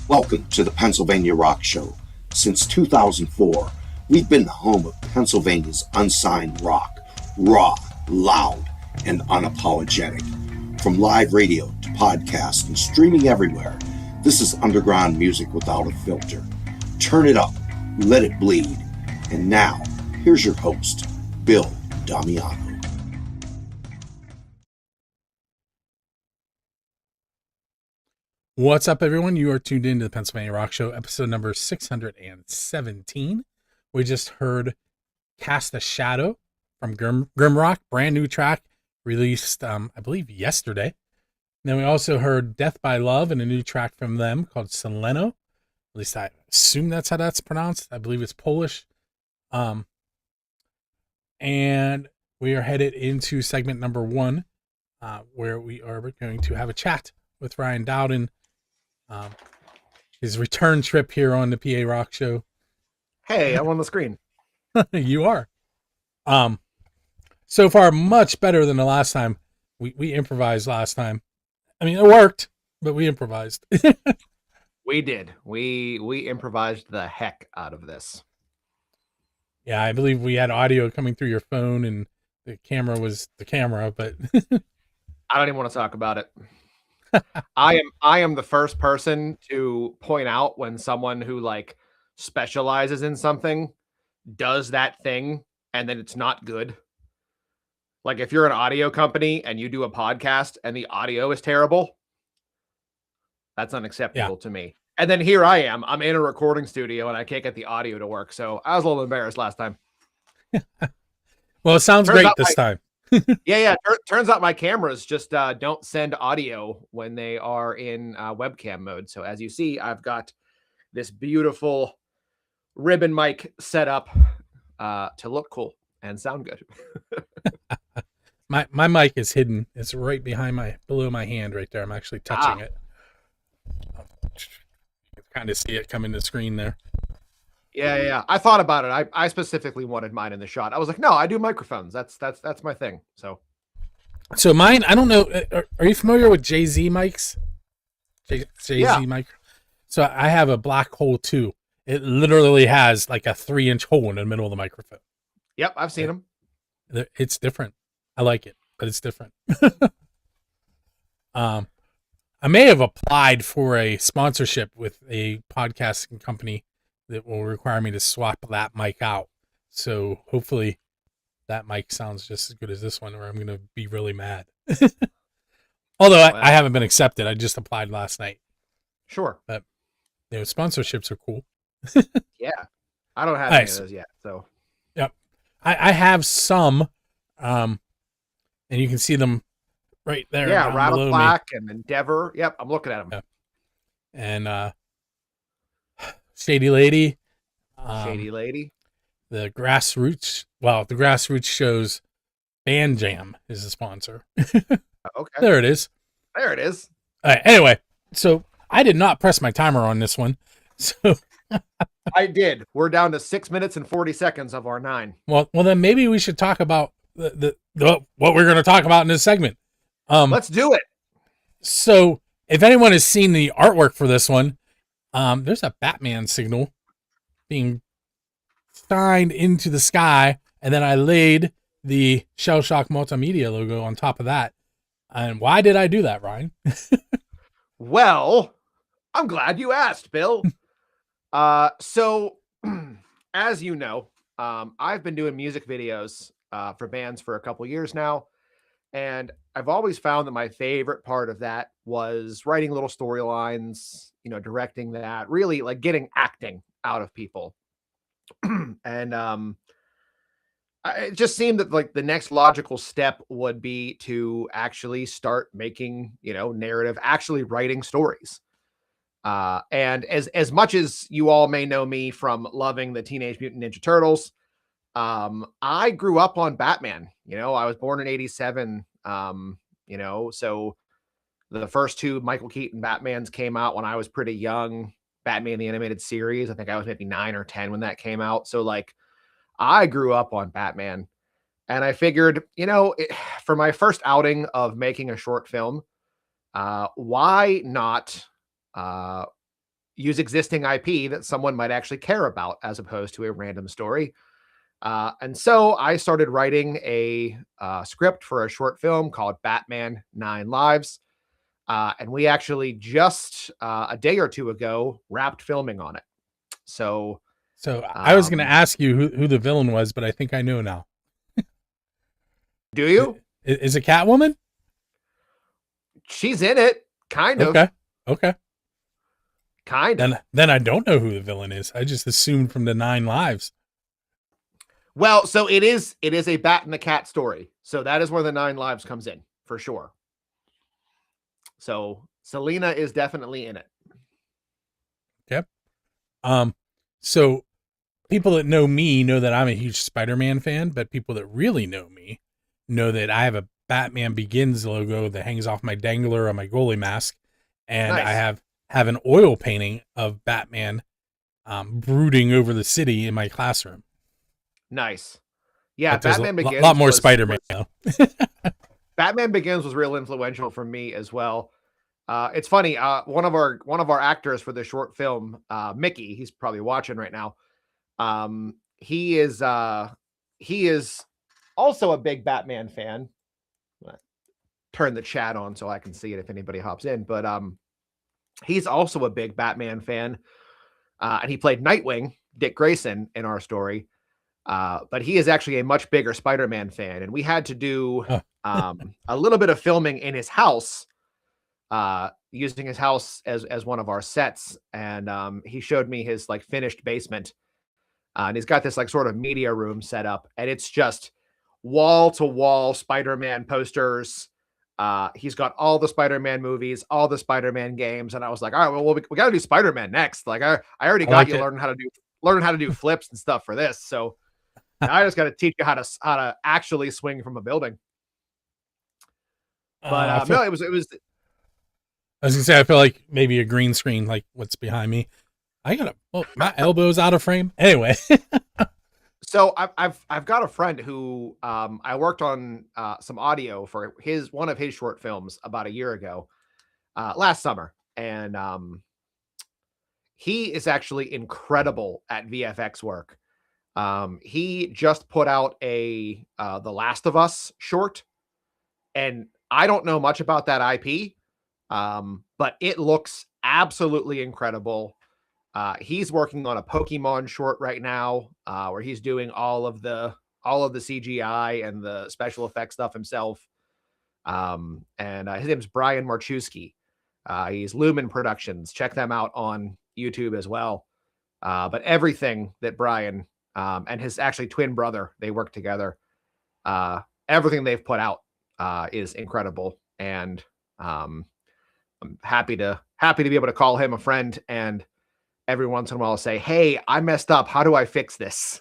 Welcome to the Pennsylvania Rock Show. Since 2004, we've been the home of Pennsylvania's unsigned rock, raw, loud, and unapologetic. From live radio to podcast and streaming everywhere, this is underground music without a filter. Turn it up, let it bleed. And now, here's your host, Bill Damiano. What's up, everyone? You are tuned into the Pennsylvania Rock Show, episode number 617. We just heard Cast a Shadow from Grimrock, brand new track released, I believe, yesterday. And then we also heard Death by Love and a new track from them called Seleno. At least I assume that's how that's pronounced. I believe it's Polish. And we are headed into segment number 1, where we are going to have a chat with Ryan Dowden. His return trip here on the PA Rock Show. Hey, I'm on the screen. You are. So far, much better than the last time. We improvised last time. I mean, it worked, but we improvised. We did. We improvised the heck out of this. Yeah, I believe we had audio coming through your phone, and the camera was the camera, but I don't even want to talk about it. I am the first person to point out when someone who like specializes in something does that thing and then it's not good. Like if you're an audio company and you do a podcast and the audio is terrible, that's unacceptable to me. And then here I am, I'm in a recording studio and I can't get the audio to work. So I was a little embarrassed last time. Well, it sounds great this time. Yeah. Turns out my cameras just don't send audio when they are in webcam mode. So as you see, I've got this beautiful ribbon mic set up to look cool and sound good. My mic is hidden. It's right behind below my hand right there. I'm actually touching it. You can kind of see it come in the screen there. Yeah. I thought about it. I specifically wanted mine in the shot. I was like, no, I do microphones. That's my thing. So mine, I don't know. Are you familiar with JZ mics? JZ mic. So I have a black hole too. It literally has like a 3-inch hole in the middle of the microphone. Yep, I've seen them. It's different. I like it, but it's different. I may have applied for a sponsorship with a podcasting company that will require me to swap that mic out. So hopefully that mic sounds just as good as this one, or I'm going to be really mad. Although I haven't been accepted. I just applied last night. Sure. But sponsorships are cool. Yeah. I don't have any of those yet. So yep. I have some, and you can see them right there. Yeah, Rattle Black and Endeavor. Yep, I'm looking at them. Yeah. And Shady Lady. Shady Lady. The Grassroots shows Band Jam is the sponsor. Okay. There it is. All right, anyway, so I did not press my timer on this one. So I did. We're down to 6 minutes and 40 seconds of our 9. Well, then maybe we should talk about the what we're going to talk about in this segment. Let's do it. So if anyone has seen the artwork for this one, there's a Batman signal being signed into the sky, and then I laid the Shellshock Multimedia logo on top of that. And why did I do that, Ryan? Well, I'm glad you asked, Bill. So as you know, I've been doing music videos for bands for a couple years now. And I've always found that my favorite part of that was writing little storylines, directing that, really like getting acting out of people. And it just seemed that like the next logical step would be to actually start making, narrative, actually writing stories. And as much as you all may know me from loving the Teenage Mutant Ninja Turtles, I grew up on Batman. I was born in 87. So the first 2 Michael Keaton Batmans came out when I was pretty young. Batman the Animated Series, I think I was maybe 9 or 10 when that came out. So like I grew up on Batman, and I figured, for my first outing of making a short film, why not use existing IP that someone might actually care about as opposed to a random story. And so I started writing a script for a short film called Batman 9 Lives. And we actually just a day or two ago wrapped filming on it. So, I was going to ask you who the villain was, but I think I know now. Do you? Is it Catwoman? She's in it, kind of. Okay. Kind of. Then I don't know who the villain is. I just assumed from the 9 Lives. Well, so it is a bat and a cat story. So that is where the 9 Lives comes in for sure. So Selena is definitely in it. Yep. So people that know me know that I'm a huge Spider-Man fan, but people that really know me know that I have a Batman Begins logo that hangs off my dangler on my goalie mask, and nice. I have an oil painting of Batman brooding over the city in my classroom. Nice. Yeah, Batman Begins. A lot more Spider-Man. Batman Begins was real influential for me as well. It's funny. One of our actors for the short film, Mickey, he's probably watching right now. He is also a big Batman fan. Turn the chat on so I can see it if anybody hops in. But he's also a big Batman fan, and he played Nightwing, Dick Grayson, in our story. But he is actually a much bigger Spider-Man fan, and we had to do a little bit of filming in his house, using his house as one of our sets. And he showed me his like finished basement, and he's got this like sort of media room set up, and it's just wall to wall Spider-Man posters. He's got all the Spider-Man movies, all the Spider-Man games, and I was like, all right, well, we got to do Spider-Man next. Like I already got you learning how to do flips and stuff for this, so I just got to teach you how to actually swing from a building. But no, it was. I was gonna say, I feel like maybe a green screen, like what's behind me. My elbow's out of frame. Anyway. So I've got a friend who I worked on some audio for one of his short films about a year ago, last summer, and he is actually incredible at VFX work. He just put out a The Last of Us short, and I don't know much about that IP, but it looks absolutely incredible. He's working on a Pokemon short right now, where he's doing all of the CGI and the special effects stuff himself. And his name's Brian Marchewski. He's Lumen Productions. Check them out on YouTube as well. But everything that Brian and his actually twin brother, they work together. Everything they've put out is incredible, and I'm happy to be able to call him a friend and every once in a while say, hey, I messed up. How do I fix this?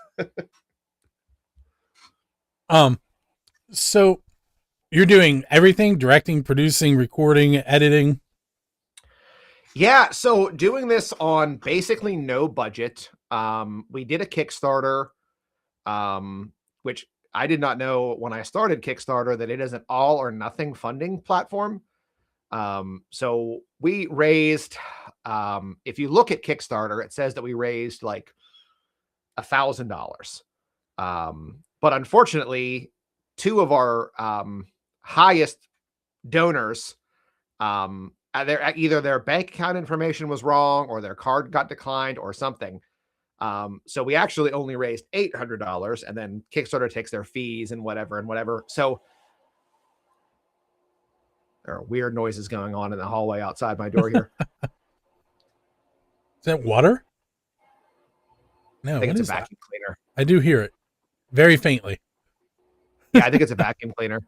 So you're doing everything: directing, producing, recording, editing. Yeah. So doing this on basically no budget. We did a Kickstarter, which I did not know when I started Kickstarter that it is an all or nothing funding platform. So we raised, if you look at Kickstarter, it says that we raised like $1,000. But unfortunately, two of our highest donors, either their bank account information was wrong or their card got declined or something. So we actually only raised $800, and then Kickstarter takes their fees and whatever. So there are weird noises going on in the hallway outside my door here. Is that water? No, I think it's a vacuum cleaner. I do hear it very faintly. Yeah, I think it's a vacuum cleaner.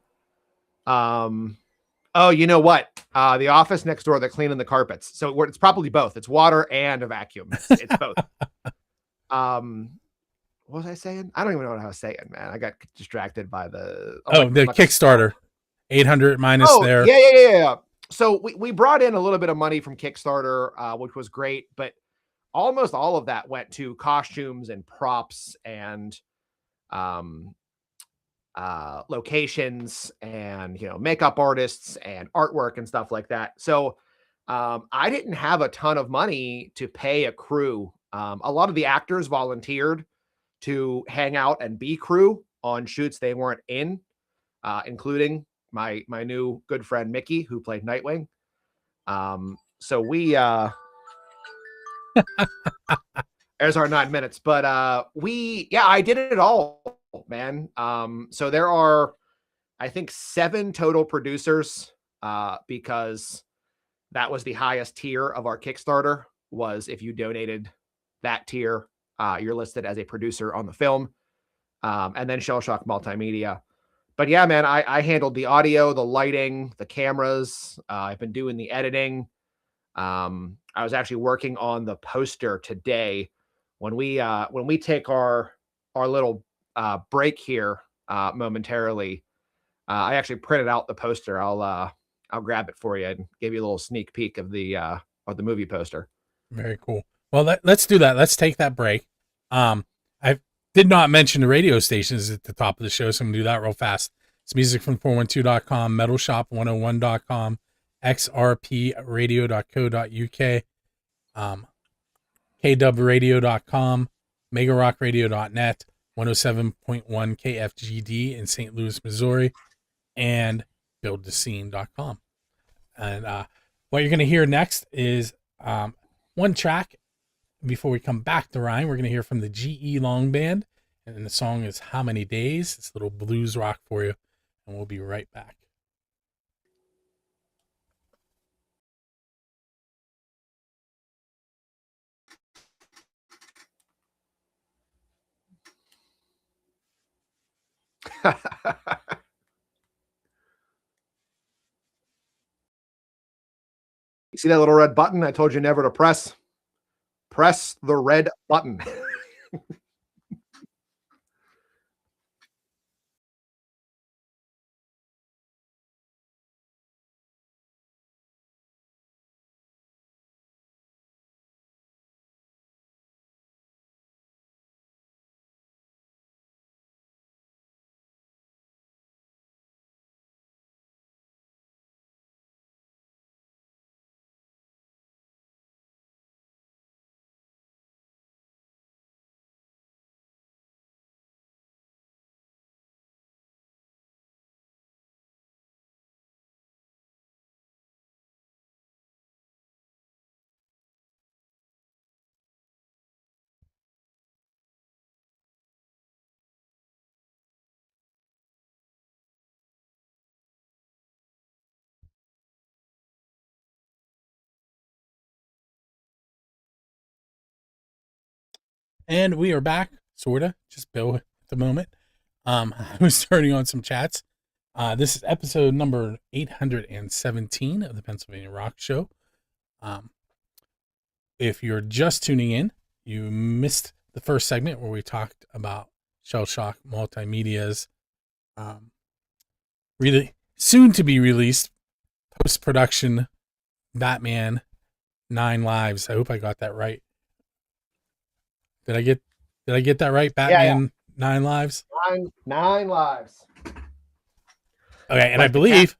Oh, you know what? The office next door, they're cleaning the carpets. So it's probably both. It's water and a vacuum. It's both. What was I saying? I don't even know what I was saying, man. I got distracted by the Kickstarter. 800 minus there. Yeah. So we brought in a little bit of money from Kickstarter, which was great, but almost all of that went to costumes and props and locations and makeup artists and artwork and stuff like that. So I didn't have a ton of money to pay a crew. A lot of the actors volunteered to hang out and be crew on shoots they weren't in, including my new good friend Mickey, who played Nightwing. So we there's our 9 minutes, but I did it all, man. So there are, I think, 7 total producers, because that was the highest tier of our Kickstarter. Was if you donated that tier, you're listed as a producer on the film, and then Shellshock Multimedia. But yeah, man, I handled the audio, the lighting, the cameras. I've been doing the editing. I was actually working on the poster today. When we take our little break here momentarily, I actually printed out the poster. I'll grab it for you and give you a little sneak peek of the movie poster. Very cool. Well, let's do that. Let's take that break. I did not mention the radio stations at the top of the show, so I'm going to do that real fast. It's music from 412.com, metalshop101.com, xrpradio.co.uk, kwradio.com, megarockradio.net, 107.1 KFGD in St. Louis, Missouri, and buildthescene.com. And what you're going to hear next is one track. Before we come back to Ryan, we're going to hear from the GE Long Band, and the song is How Many Days. It's a little blues rock for you, and we'll be right back. You see that little red button? I told you never to press. Press the red button. And we are back, sorta, just Bill at the moment. I was turning on some chats. This is episode number 817 of the Pennsylvania Rock Show. If you're just tuning in, you missed the first segment where we talked about Shellshock Multimedia's really soon to be released post-production Batman 9 Lives. I hope I got that right. Did I get that right? Batman 9 Lives? 9 lives. Okay, and I believe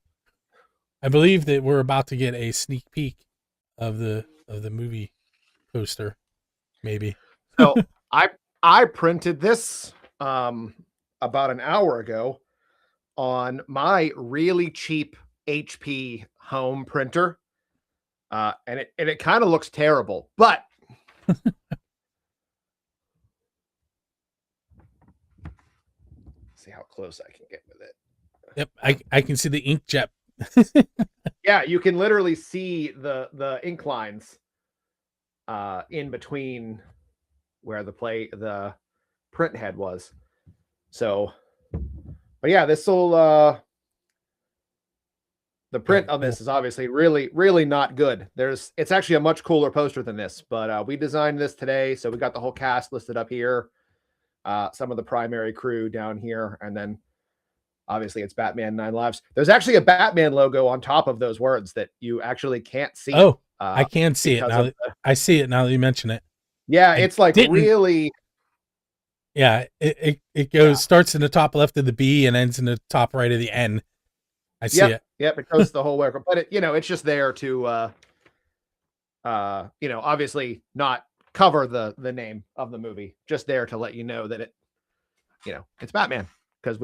that we're about to get a sneak peek of the movie poster, maybe. So I printed this about an hour ago on my really cheap HP home printer. And it kind of looks terrible, but see how close I can get with it. Yep, I can see the inkjet. Yeah, you can literally see the ink lines in between where the print head was. So, but yeah, this will the print on this is obviously really, really not good. It's actually a much cooler poster than this, but we designed this today. So we got the whole cast listed up here, some of the primary crew down here, and then obviously it's Batman 9 Lives. There's actually a Batman logo on top of those words that you actually can't see. Oh, I can see it now. I see it now that you mention it. Yeah, it's like really. Yeah, it goes starts in the top left of the B and ends in the top right of the N. I see it. Yep, it goes the whole way. But it's just there to obviously not cover the name of the movie, just there to let you know that it's Batman, because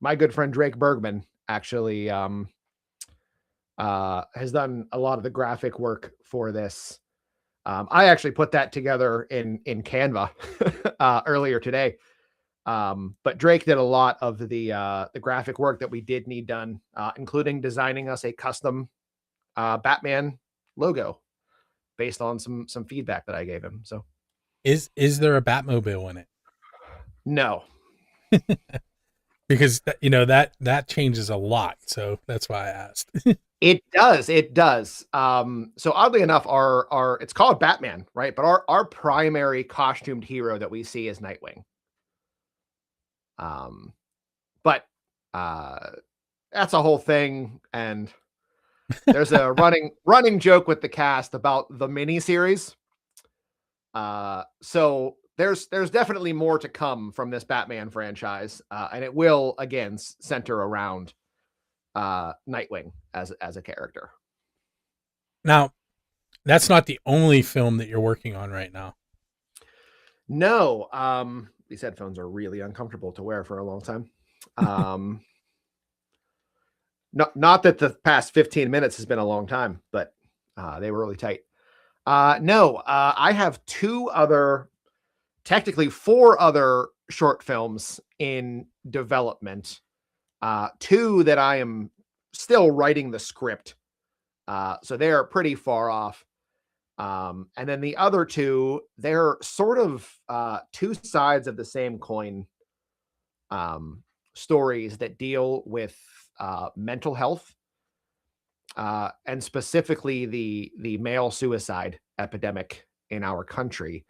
my good friend Drake Bergman actually has done a lot of the graphic work for this. I actually put that together in Canva earlier today. But Drake did a lot of the graphic work that we did need done, including designing us a custom Batman logo based on some feedback that I gave him. So Is there a Batmobile in it? no. Because that changes a lot, so that's why I asked. It does. So oddly enough, our it's called Batman, right? But our primary costumed hero that we see is Nightwing. But that's a whole thing, and there's a running joke with the cast about the miniseries. So there's definitely more to come from this Batman franchise, and it will again center around Nightwing as a character. Now, that's not the only film that you're working on right now. No, these headphones are really uncomfortable to wear for a long time. Not that the past 15 minutes has been a long time, but they were really tight. No, I have technically four other short films in development. Two that I am still writing the script. So they're pretty far off. And then the other two, they're sort of two sides of the same coin, stories that deal with mental health, and specifically the male suicide epidemic in our country.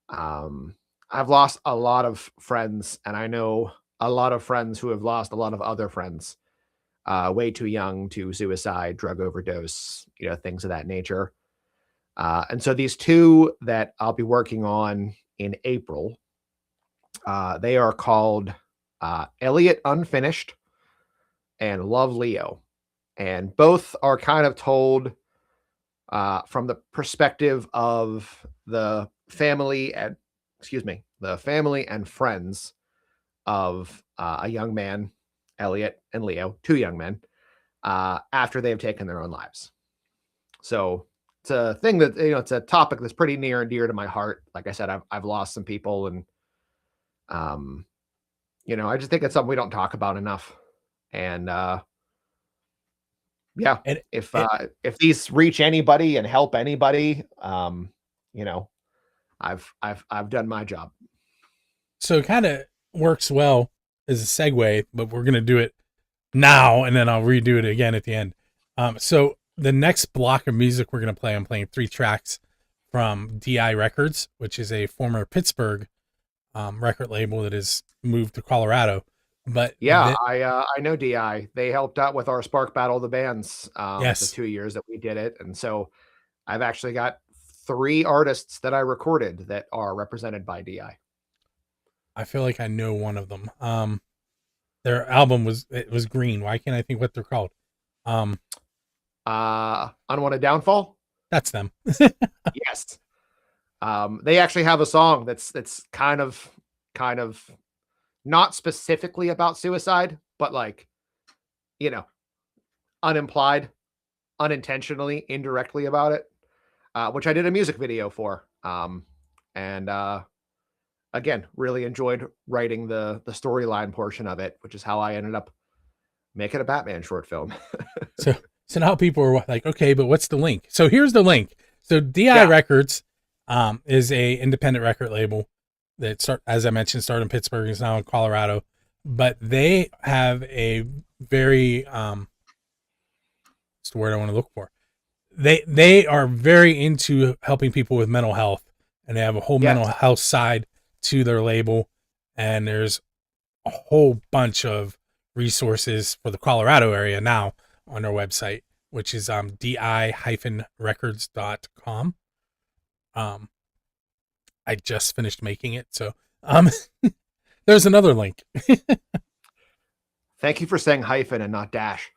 I've lost a lot of friends, and I know a lot of friends who have lost a lot of other friends way too young to suicide, drug overdose, things of that nature. And so these two that I'll be working on in April, they are called Elliot Unfinished and Love Leo. And both are kind of told from the perspective of the family and friends of a young man, Elliot and Leo, two young men, after they have taken their own lives. So it's a thing that, it's a topic that's pretty near and dear to my heart. Like I said, I've lost some people, and I just think it's something we don't talk about enough. And yeah, And if these reach anybody and help anybody, I've done my job. So it kind of works well as a segue, but we're going to do it now, and then I'll redo it again at the end. So the next block of music we're going to play, I'm playing 3 tracks from DI Records, which is a former Pittsburgh record label that has moved to Colorado. But yeah, I know DI. They helped out with our Spark Battle of the Bands yes, the 2 years that we did it. And so I've actually got 3 artists that I recorded that are represented by DI. I feel like I know one of them. Their album was green. Why can't I think what they're called? Unwanted Downfall. That's them. Yes. They actually have a song that's kind of not specifically about suicide, but unimplied, unintentionally, indirectly about it, which I did a music video for. And again, really enjoyed writing the storyline portion of it, which is how I ended up making a Batman short film. So now people are like, okay, but what's the link? So here's the link. So DI Records is a independent record label that as I mentioned, started in Pittsburgh, is now in Colorado, but they have a very, what's the word I want to look for? They are very into helping people with mental health, and they have a whole mental health side to their label. And there's a whole bunch of resources for the Colorado area now on their website, which is di-records.com. I just finished making it, so there's another link. Thank you for saying hyphen and not dash.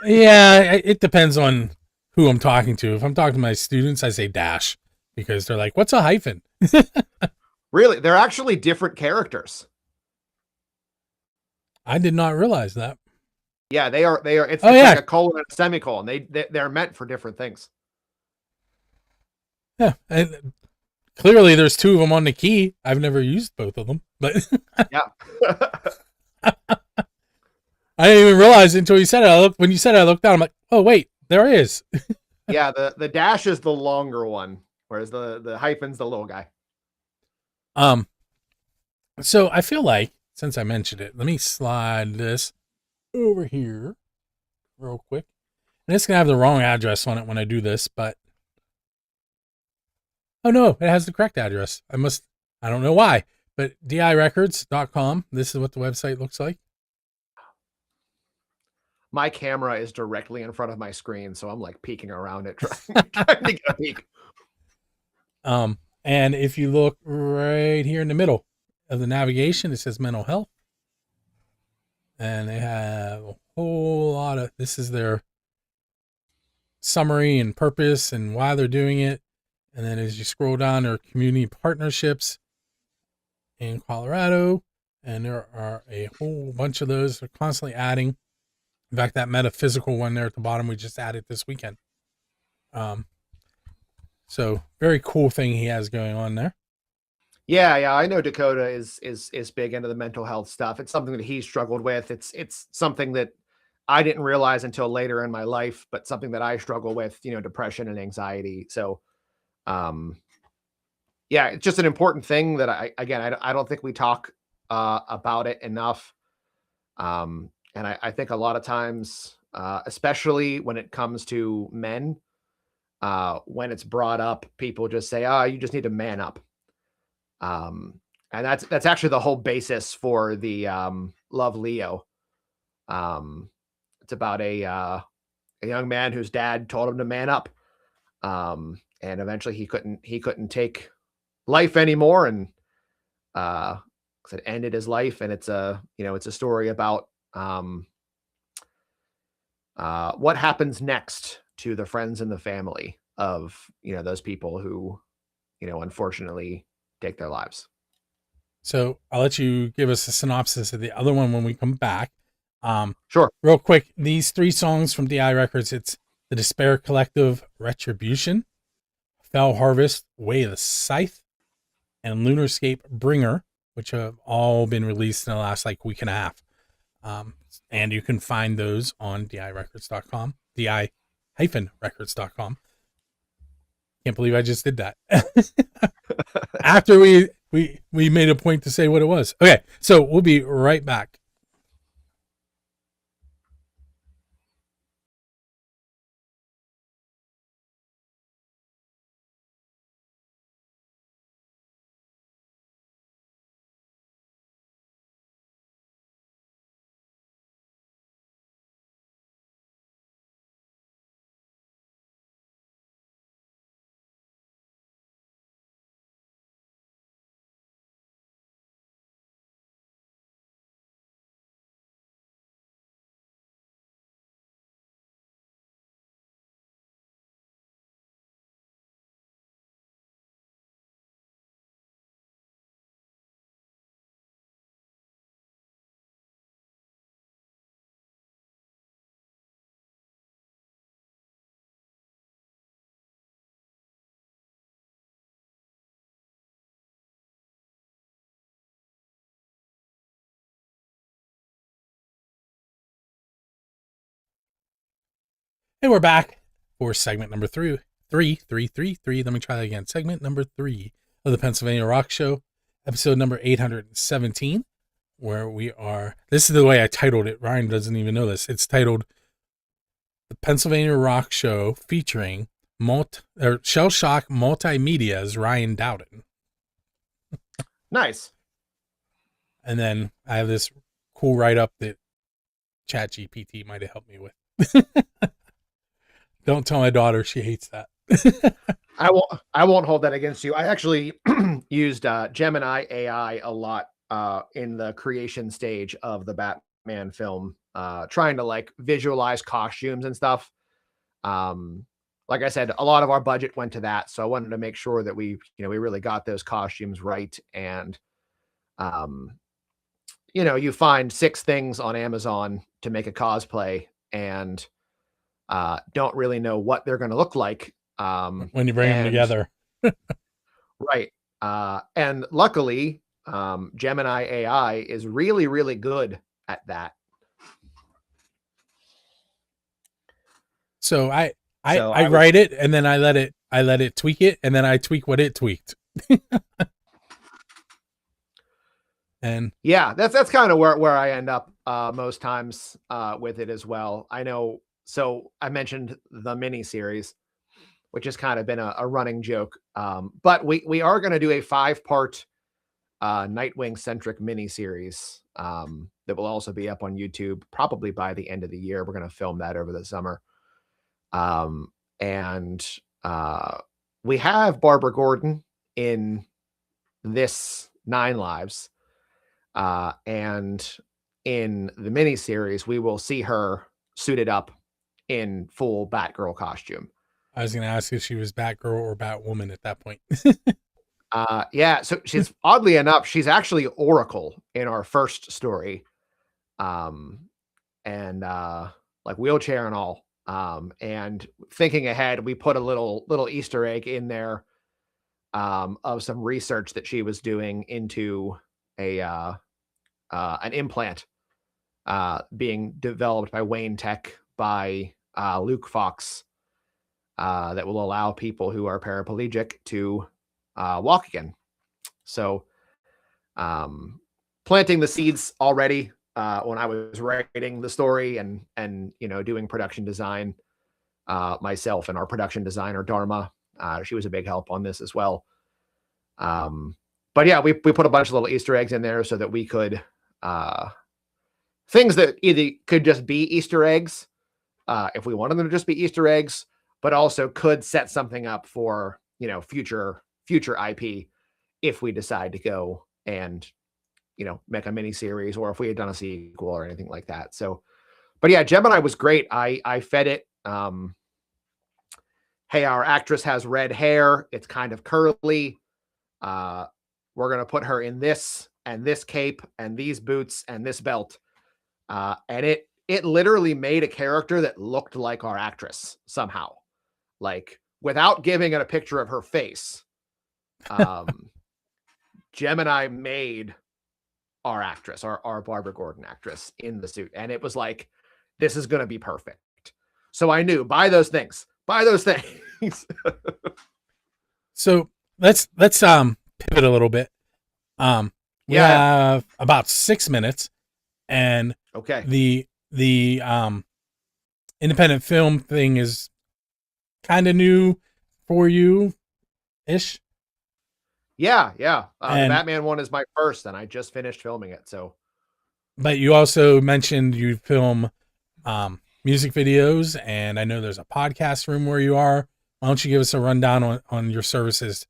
Yeah, it depends on who I'm talking to. If I'm talking to my students, I say dash because they're like, "What's a hyphen?" Really, they're actually different characters. I did not realize that. Yeah, they are. They are. It's Yeah. like a colon and a semicolon. They're meant for different things. Yeah, and clearly there's two of them on the key. I've never used both of them, but yeah. I didn't even realize it until you said it. When you said it, I looked down. I'm like, oh wait, there is. Yeah, the dash is the longer one, whereas the hyphen's the little guy. So I feel like since I mentioned it, let me slide this over here real quick. And it's gonna have the wrong address on it when I do this, but oh no, it has the correct address. I don't know why, but direcords.com. This is what the website looks like. My camera is directly in front of my screen, so I'm like peeking around it, trying to get a peek. And if you look right here in the middle of the navigation, it says mental health. And they have a whole lot of, this is their summary and purpose and why they're doing it. And then as you scroll down, there are community partnerships in Colorado. And there are a whole bunch of those. They're constantly adding. In fact, that metaphysical one there at the bottom, we just added this weekend. So very cool thing he has going on there. Yeah, I know Dakota is big into the mental health stuff. It's something that he struggled with. It's something that I didn't realize until later in my life, but something that I struggle with, depression and anxiety. So, yeah, it's just an important thing that I don't think we talk about it enough. And I think a lot of times, especially when it comes to men, when it's brought up, people just say, "Oh, you just need to man up." And that's actually the whole basis for the Love Leo. It's about a young man whose dad told him to man up, and eventually he couldn't take life anymore, and it ended his life. And it's a story about what happens next to the friends and the family of those people who unfortunately take their lives. So I'll let you give us a synopsis of the other one when we come back. Sure. Real quick, these three songs from DI Records, it's The Despair Collective, Retribution, Fell Harvest, Way of the Scythe, and Lunarscape Bringer, which have all been released in the last week and a half. And you can find those on direcords.com, di-records.com. Can't believe I just did that. After we made a point to say what it was. Okay, so we'll be right back. And we're back for segment number three. Let me try that again. Segment number 3 of the Pennsylvania Rock Show, episode number 817, where we are. This is the way I titled it. Ryan doesn't even know this. It's titled The Pennsylvania Rock Show featuring Shellshock Multimedia's Ryan Dowden. Nice. And then I have this cool write-up that ChatGPT might have helped me with. Don't tell my daughter, she hates that. I won't hold that against you. I actually used Gemini AI a lot in the creation stage of the Batman film, trying to visualize costumes and stuff. like I said, a lot of our budget went to that. So I wanted to make sure that we really got those costumes right. And, um, you find 6 things on Amazon to make a cosplay and don't really know what they're going to look like. When you bring them And together. right. And luckily, Gemini AI is really, really good at that. So I So I I was, write it and then I let it tweak it and then I tweak what it tweaked. And yeah, that's kind of where I end up most times with it as well. I know. So I mentioned the mini series, which has kind of been a running joke. But we are going to do a 5-part Nightwing centric mini series that will also be up on YouTube probably by the end of the year. We're going to film that over the summer. And we have Barbara Gordon in this 9 Lives. And in the mini series, we will see her suited up in full Batgirl costume. I was going to ask if she was Batgirl or Batwoman at that point. Yeah, so she's oddly enough, she's actually Oracle in our first story. And like wheelchair and all. And thinking ahead, we put a little Easter egg in there of some research that she was doing into an implant being developed by Wayne Tech by Luke Fox that will allow people who are paraplegic to walk again. So planting the seeds already when I was writing the story and doing production design myself, and our production designer Dharma, she was a big help on this as well. But yeah, we put a bunch of little Easter eggs in there so that we could things that either could just be Easter eggs if we wanted them to just be Easter eggs, but also could set something up for future IP if we decide to go and make a mini series, or if we had done a sequel or anything like that. So, but yeah, Gemini was great. I fed it. Hey, our actress has red hair. It's kind of curly. We're going to put her in this and this cape and these boots and this belt. And it literally made a character that looked like our actress somehow, like without giving it a picture of her face. Gemini made our actress, our Barbara Gordon actress in the suit. And it was like, this is going to be perfect. So I knew, buy those things. So let's pivot a little bit. We have about 6 minutes, and okay. The independent film thing is kind of new for you ish. Yeah. The Batman one is my first, and I just finished filming it. So, but you also mentioned you film music videos, and I know there's a podcast room where you are. Why don't you give us a rundown on your services?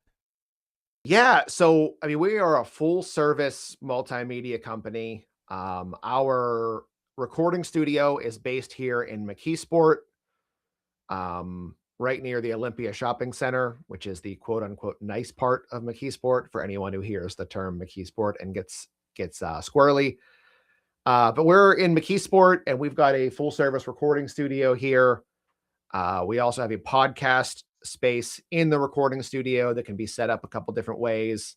Yeah, so I mean, we are a full service multimedia company. Our recording studio is based here in McKeesport, right near the Olympia Shopping Center, which is the quote unquote nice part of McKeesport for anyone who hears the term McKeesport and gets squirrely. But we're in McKeesport, and we've got a full service recording studio here. We also have a podcast space in the recording studio that can be set up a couple different ways.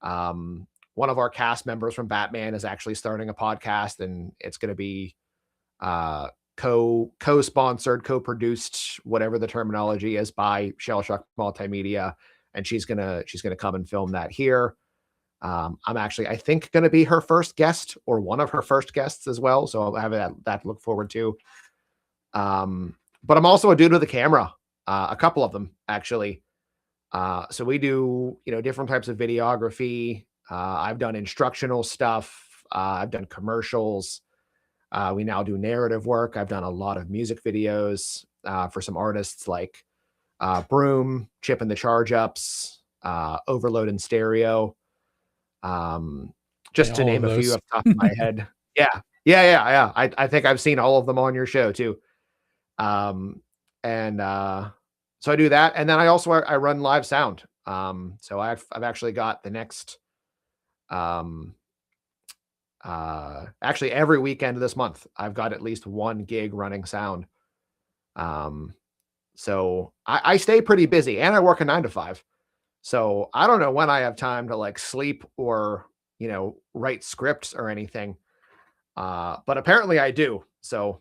One of our cast members from Batman is actually starting a podcast, and it's going to be co-sponsored, co-produced, whatever the terminology is, by Shellshock Multimedia, and she's gonna come and film that here. I'm actually, I think, going to be her first guest, or one of her first guests as well, so I'll have that to look forward to. But I'm also a dude with a camera, a couple of them actually. So we do different types of videography. I've done instructional stuff. I've done commercials. We now do narrative work. I've done a lot of music videos for some artists like Broom, Chip and the Charge Ups, Overload and Stereo. Just to name a few off the top of my head. Yeah. I think I've seen all of them on your show too. And So I do that, and then I run live sound. So I've actually got the next um actually every weekend of this month I've got at least one gig running sound. Um so I stay pretty busy, and I work a 9 to 5. So I don't know when I have time to like sleep or, write scripts or anything. But apparently I do. So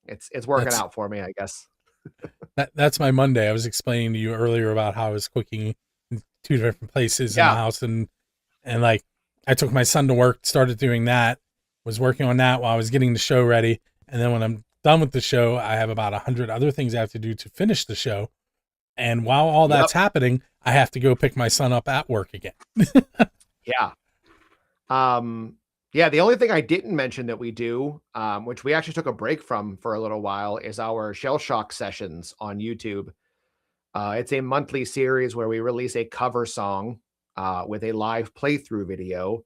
it's working That's out for me, I guess. that's my Monday. I was explaining to you earlier about how I was cooking in 2 different places in the Yeah. house, and like I took my son to work, started doing that, was working on that while I was getting the show ready, and then when I'm done with the show, I have about 100 other things I have to do to finish the show. And while all Yep. that's happening, I have to go pick my son up at work again. Yeah. Yeah, the only thing I didn't mention that we do, which we actually took a break from for a little while, is our Shellshock sessions on YouTube. It's a monthly series where we release a cover song with a live playthrough video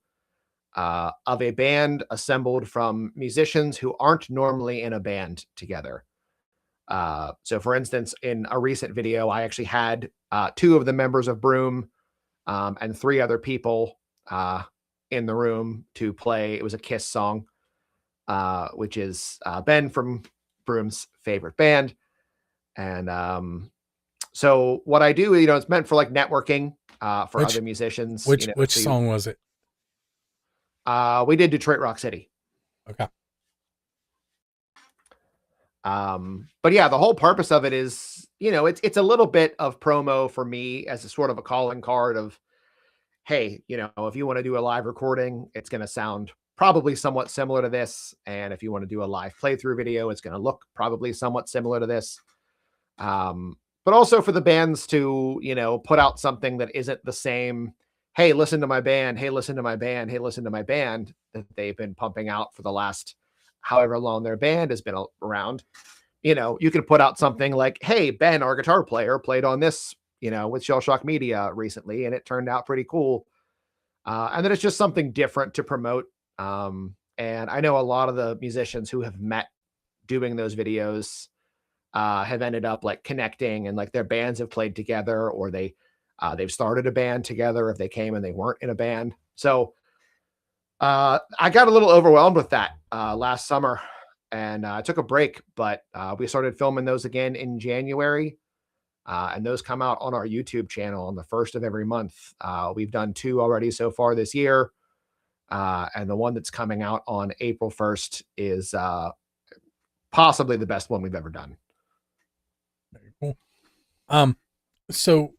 of a band assembled from musicians who aren't normally in a band together. So, for instance, in a recent video, I actually had 2 of the members of Broom and 3 other people in the room to play. It was a Kiss song, which is Ben from Broom's favorite band. And so what I do, it's meant for like networking for other musicians. Which So song was it? we did Detroit Rock City. Okay. But yeah, the whole purpose of it is, it's a little bit of promo for me as a sort of a calling card of, hey, if you want to do a live recording, it's going to sound probably somewhat similar to this. And if you want to do a live playthrough video, it's going to look probably somewhat similar to this. But also for the bands to, put out something that isn't the same. Hey, listen to my band. Hey, listen to my band. Hey, listen to my band that they've been pumping out for the last however long their band has been around. You could put out something like, hey, Ben, our guitar player, played on this, with Shellshock Media recently, and it turned out pretty cool. And then it's just something different to promote. And I know a lot of the musicians who have met doing those videos have ended up like connecting, and like their bands have played together, or they've started a band together if they came and they weren't in a band. So I got a little overwhelmed with that last summer, and I took a break, but we started filming those again in January. And those come out on our YouTube channel on the first of every month. We've done 2 already so far this year. And the one that's coming out on April 1st is possibly the best one we've ever done. Very cool. So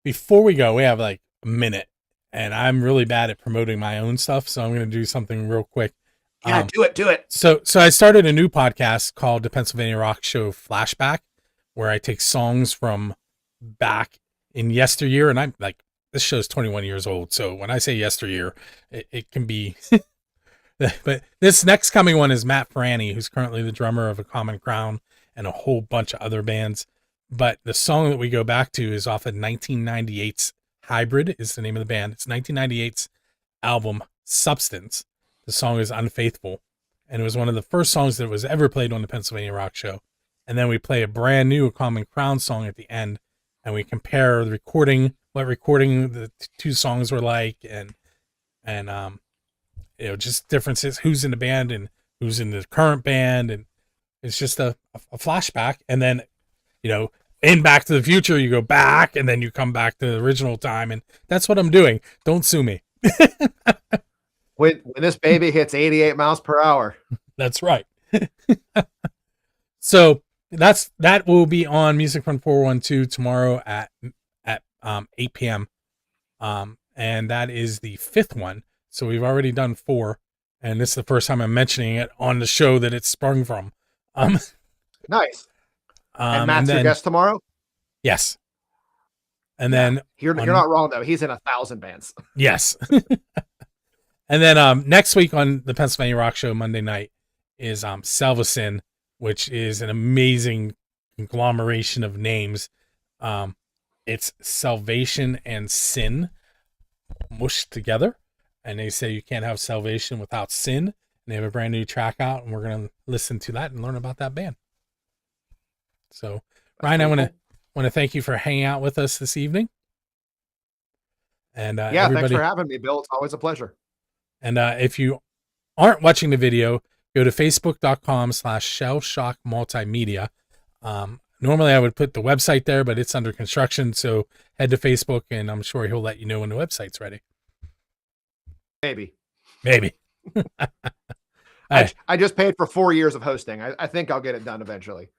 before we go, we have like a minute, and I'm really bad at promoting my own stuff, so I'm going to do something real quick. Yeah, do it. So I started a new podcast called the Pennsylvania Rock Show Flashback, where I take songs from back in yesteryear, and I'm like, this show's 21 years old, so when I say yesteryear, it can be. But this next coming one is Matt Ferrani, who's currently the drummer of A Common Crown and a whole bunch of other bands. But the song that we go back to is off of 1998's Hybrid is the name of the band. It's 1998's album Substance. The song is Unfaithful, and it was one of the first songs that was ever played on the Pennsylvania Rock Show. And then we play a brand new Common Crown song at the end, and we compare the what recording the 2 songs were like, and just differences, who's in the band and who's in the current band, and it's just a flashback. And then, in Back to the Future, you go back, and then you come back to the original time, and that's what I'm doing. Don't sue me. When this baby hits 88 miles per hour. That's right. So that will be on Music Fun 412 tomorrow at 8 p.m. And that is the 5th one. So we've already done 4, and this is the first time I'm mentioning it on the show that it's sprung from. Nice. And Matt's your guest tomorrow? Yes. And then you're not wrong though. He's in 1,000 bands. Yes. And then next week on the Pennsylvania Rock Show Monday night is Salvacin, which is an amazing conglomeration of names. It's salvation and sin mushed together, and they say you can't have salvation without sin. And they have a brand new track out, and we're going to listen to that and learn about that band. So, Ryan, I want to want to thank you for hanging out with us this evening. And yeah, thanks for having me, Bill. It's always a pleasure. And if you aren't watching the video, go to facebook.com/Shellshock Multimedia. Normally I would put the website there, but it's under construction. So head to Facebook and I'm sure he'll let you know when the website's ready. Maybe. I just paid for 4 years of hosting. I think I'll get it done eventually.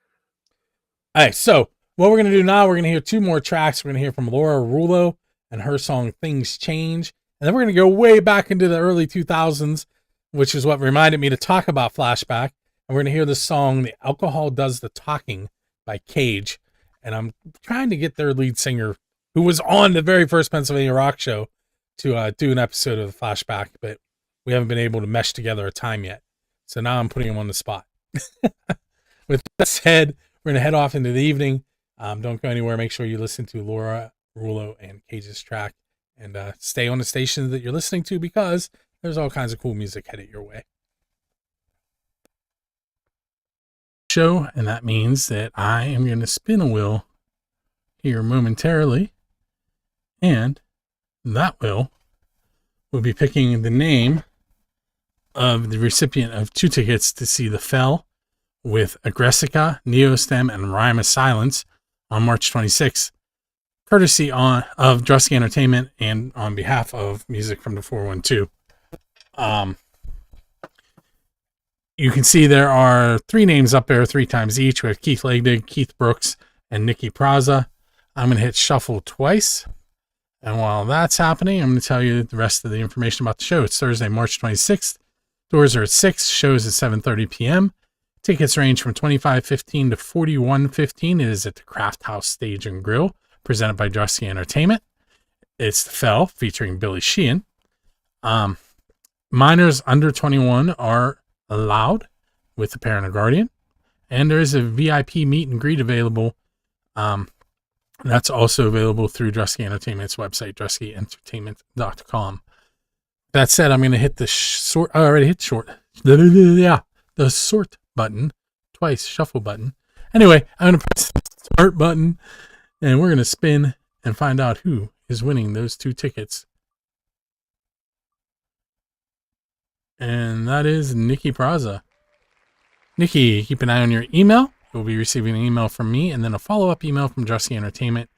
All right. So what we're going to do now, we're going to hear 2 more tracks. We're going to hear from Laura Rulo and her song Things Change. And then we're going to go way back into the early 2000s, which is what reminded me to talk about Flashback. And we're going to hear the song The Alcohol Does the Talking by Cage. And I'm trying to get their lead singer, who was on the very first Pennsylvania Rock Show, to do an episode of the Flashback, but we haven't been able to mesh together a time yet. So now I'm putting him on the spot. With that said, we're going to head off into the evening. Don't go anywhere. Make sure you listen to Laura Rulo and Cage's track, and stay on the station that you're listening to, because there's all kinds of cool music headed your way. Show, and that means that I am going to spin a wheel here momentarily, and that wheel will be picking the name of the recipient of 2 tickets to see The Fell with Aggressica, Neostem, and Rhyme of Silence on March 26th, courtesy of Drusky Entertainment and on behalf of Music from the 412. You can see there are 3 names up there 3 times each. We have Keith Legdig, Keith Brooks, and Nikki Praza. I'm going to hit shuffle twice. And while that's happening, I'm going to tell you the rest of the information about the show. It's Thursday, March 26th. Doors are at 6, shows at 7:30 p.m. Tickets range from $25.15 to $41.15. It is at the Craft House Stage and Grill, presented by Drusky Entertainment. It's The Fell, featuring Billy Sheehan. Minors under 21 are allowed with a parent or guardian. And there is a VIP meet and greet available. That's also available through Drusky Entertainment's website, druskyentertainment.com. That said, I'm going to hit the sort. I already hit short. Yeah, the sort button twice, shuffle button. Anyway, I'm going to press the start button, and we're going to spin and find out who is winning those 2 tickets. And that is Nikki Praza. Nikki, keep an eye on your email. You'll be receiving an email from me and then a follow-up email from Drusky Entertainment